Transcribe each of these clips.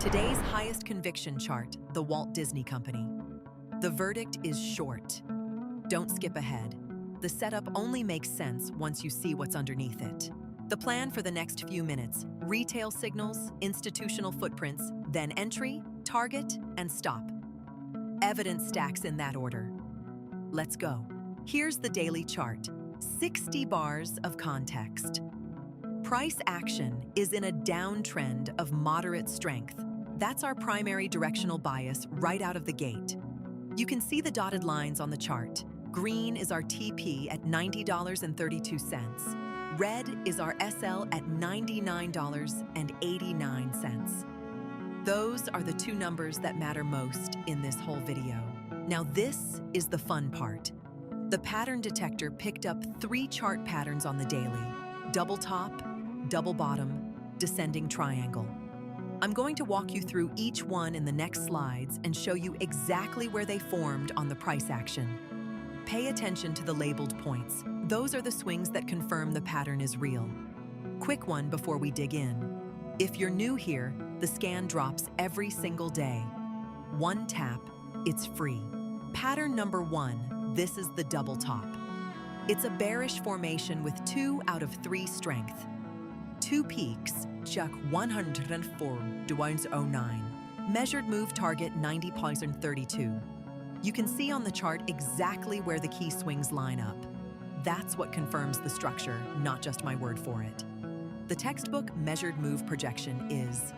Today's highest conviction chart, the Walt Disney Company. The verdict is short. Don't skip ahead. The setup only makes sense once you see what's underneath it. The plan for the next few minutes: retail signals, institutional footprints, then entry, target, and stop. Evidence stacks in that order. Let's go. Here's the daily chart. 60 bars of context. Price action is in a downtrend of moderate strength. That's our primary directional bias right out of the gate. You can see the dotted lines on the chart. Green is our TP at $90.32. Red is our SL at $99.89. Those are the two numbers that matter most in this whole video. Now this is the fun part. The pattern detector picked up 3 chart patterns on the daily: double top, double bottom, descending triangle. I'm going to walk you through each one in the next slides and show you exactly where they formed on the price action. Pay attention to the labeled points. Those are the swings that confirm the pattern is real. Quick one before we dig in. If you're new here, the scan drops every single day. One tap, it's free. Pattern number 1, this is the double top. It's a bearish formation with 2 out of 3 strength. 2 peaks, chuck 104.09. Measured move target 90.32. You can see on the chart exactly where the key swings line up. That's what confirms the structure, not just my word for it. The textbook measured move projection is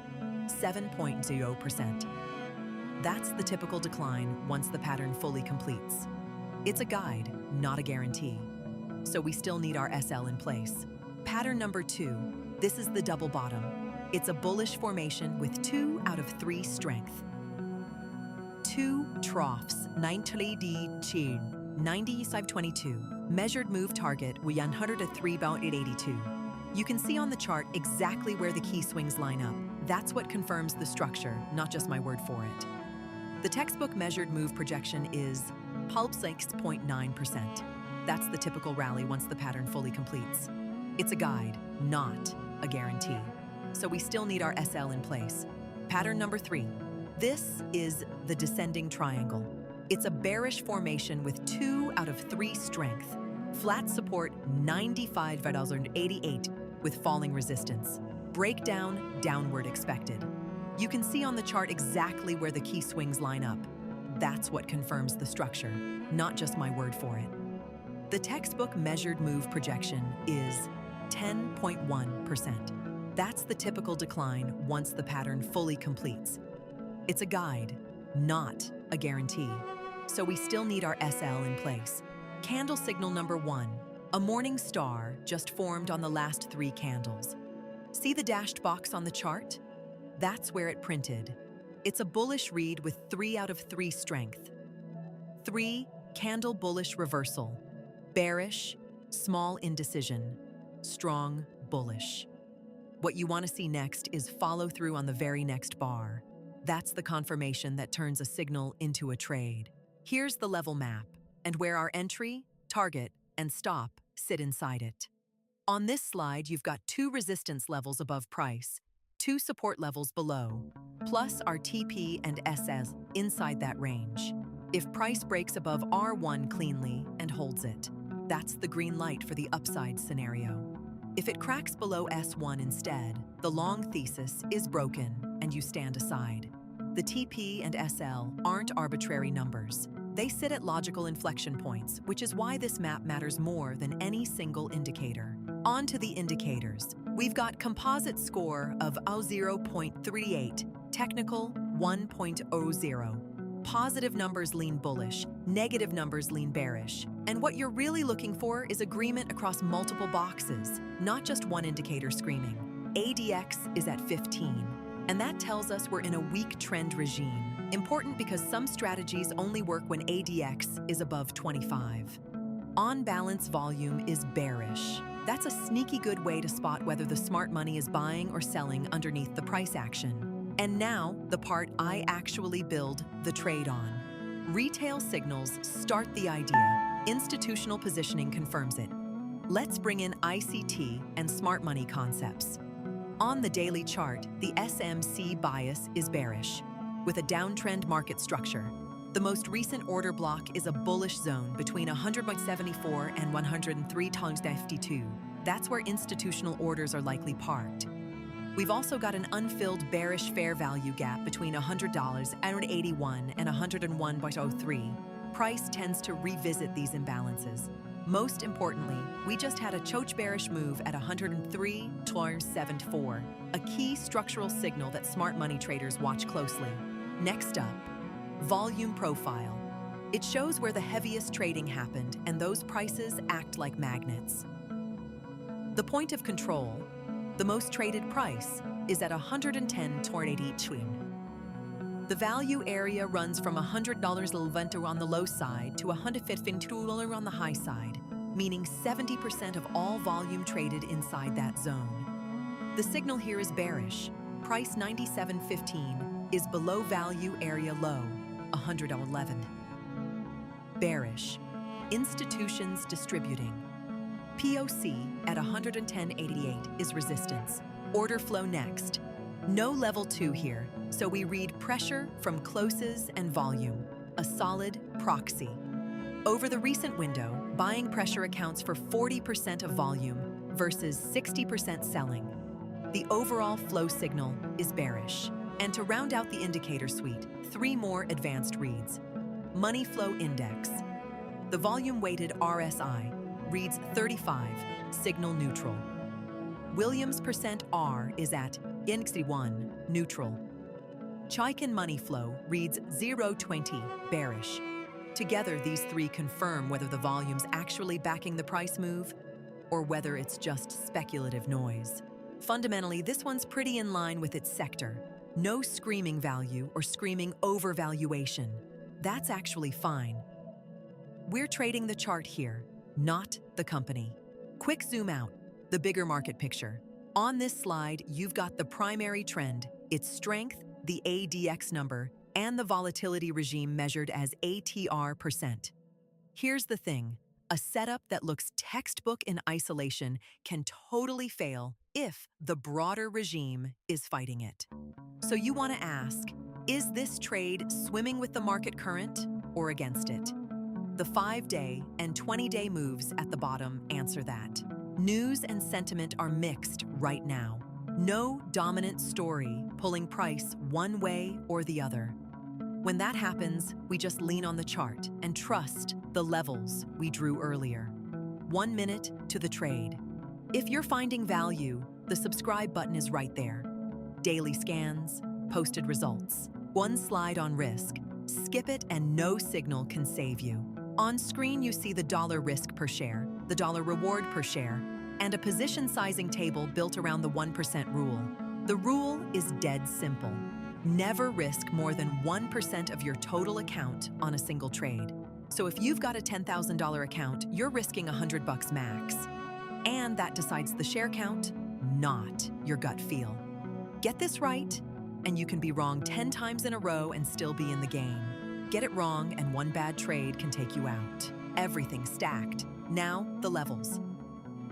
7.0%. That's the typical decline once the pattern fully completes. It's a guide, not a guarantee. So we still need our SL in place. Pattern number 2. This is the double bottom. It's a bullish formation with 2 out of 3 strength. 2 troughs, 90.22. Measured move target 103.82. You can see on the chart exactly where the key swings line up. That's what confirms the structure, not just my word for it. The textbook measured move projection is 6.9%. That's the typical rally once the pattern fully completes. It's a guide, not a guarantee. So we still need our SL in place. Pattern number 3. This is the descending triangle. It's a bearish formation with 2 out of 3 strength. Flat support 95.88 with falling resistance. Breakdown downward expected. You can see on the chart exactly where the key swings line up. That's what confirms the structure, not just my word for it. The textbook measured move projection is 10.1%. That's the typical decline once the pattern fully completes. It's a guide, not a guarantee. So we still need our SL in place. Candle signal number 1. A morning star just formed on the last 3 candles. See the dashed box on the chart? That's where it printed. It's a bullish read with 3 out of 3 strength. 3, candle bullish reversal. Bearish, small indecision. Strong, bullish. What you want to see next is follow through on the very next bar. That's the confirmation that turns a signal into a trade. Here's the level map, and where our entry, target, and stop sit inside it. On this slide, you've got 2 resistance levels above price, 2 support levels below, plus our TP and SS inside that range. If price breaks above R1 cleanly and holds it, that's the green light for the upside scenario. If it cracks below S1 instead, the long thesis is broken and you stand aside. The TP and SL aren't arbitrary numbers. They sit at logical inflection points, which is why this map matters more than any single indicator. On to the indicators. We've got composite score of 0.38, technical 1.00. Positive numbers lean bullish, negative numbers lean bearish. And what you're really looking for is agreement across multiple boxes, not just one indicator screaming. ADX is at 15, and that tells us we're in a weak trend regime. Important because some strategies only work when ADX is above 25. On-balance volume is bearish. That's a sneaky good way to spot whether the smart money is buying or selling underneath the price action. And now, the part I actually build the trade on. Retail signals start the idea. Institutional positioning confirms it. Let's bring in ICT and smart money concepts. On the daily chart, the SMC bias is bearish, with a downtrend market structure. The most recent order block is a bullish zone between 100.74 and 103.52. That's where institutional orders are likely parked. We've also got an unfilled bearish fair value gap between $100.81 and 101.03. Price tends to revisit these imbalances. Most importantly, we just had a choke bearish move at 103.74, a key structural signal that smart money traders watch closely. Next up, volume profile. It shows where the heaviest trading happened, and those prices act like magnets. The point of control, the most traded price, is at 110.82. The value area runs from $100 on the low side to $152 on the high side, meaning 70% of all volume traded inside that zone. The signal here is bearish. Price 97.15 is below value area low, 111. Bearish. Institutions distributing. POC at 110.88 is resistance. Order flow next. No level 2 here, so we read pressure from closes and volume, a solid proxy. Over the recent window, buying pressure accounts for 40% of volume versus 60% selling. The overall flow signal is bearish. And to round out the indicator suite, 3 more advanced reads. Money Flow Index. The volume-weighted RSI reads 35, signal neutral. Williams %R is at 1, neutral. Chaikin Money Flow reads 0.20, bearish. Together, these 3 confirm whether the volume's actually backing the price move or whether it's just speculative noise. Fundamentally, this one's pretty in line with its sector. No screaming value or screaming overvaluation. That's actually fine. We're trading the chart here, not the company. Quick zoom out, the bigger market picture. On this slide, you've got the primary trend, its strength, the ADX number, and the volatility regime measured as ATR%. Here's the thing, a setup that looks textbook in isolation can totally fail if the broader regime is fighting it. So you want to ask, is this trade swimming with the market current or against it? The 5-day and 20-day moves at the bottom answer that. News and sentiment are mixed right now. No dominant story pulling price one way or the other. When that happens, we just lean on the chart and trust the levels we drew earlier. 1 minute to the trade. If you're finding value, the subscribe button is right there. Daily scans, posted results. 1 slide on risk. Skip it and no signal can save you. On screen, you see the dollar risk per share, the dollar reward per share, and a position sizing table built around the 1% rule. The rule is dead simple. Never risk more than 1% of your total account on a single trade. So if you've got a $10,000 account, you're risking $100 max. And that decides the share count, not your gut feel. Get this right, and you can be wrong 10 times in a row and still be in the game. Get it wrong, and 1 bad trade can take you out. Everything stacked. Now, the levels.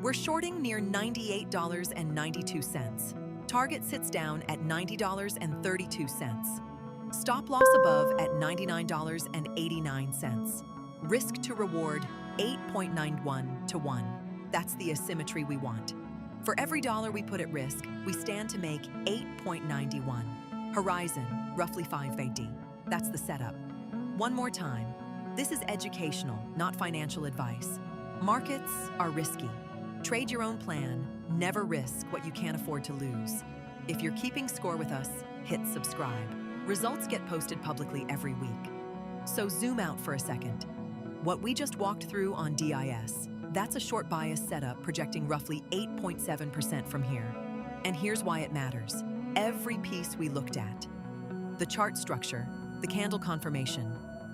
We're shorting near $98.92. Target sits down at $90.32. Stop loss above at $99.89. Risk to reward 8.91 to 1. That's the asymmetry we want. For every dollar we put at risk, we stand to make 8.91. Horizon, roughly 5 AD. That's the setup. One more time. This is educational, not financial advice. Markets are risky. Trade your own plan. Never risk what you can't afford to lose. If you're keeping score with us, hit subscribe. Results get posted publicly every week. So zoom out for a second. What we just walked through on DIS, that's a short bias setup projecting roughly 8.7% from here. And here's why it matters. Every piece we looked at, the chart structure, the candle confirmation,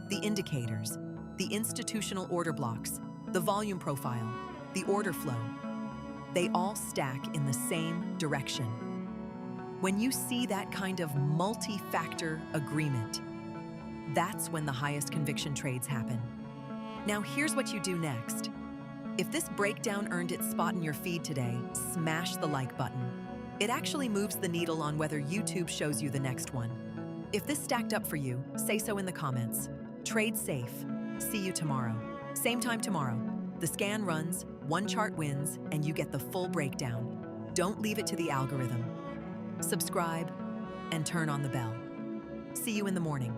the indicators, the institutional order blocks, the volume profile, the order flow, they all stack in the same direction. When you see that kind of multi-factor agreement, that's when the highest conviction trades happen. Now here's what you do next. If this breakdown earned its spot in your feed today, smash the like button. It actually moves the needle on whether YouTube shows you the next one. If this stacked up for you, say so in the comments. Trade safe. See you tomorrow. Same time tomorrow. The scan runs, one chart wins, and you get the full breakdown. Don't leave it to the algorithm. Subscribe and turn on the bell. See you in the morning.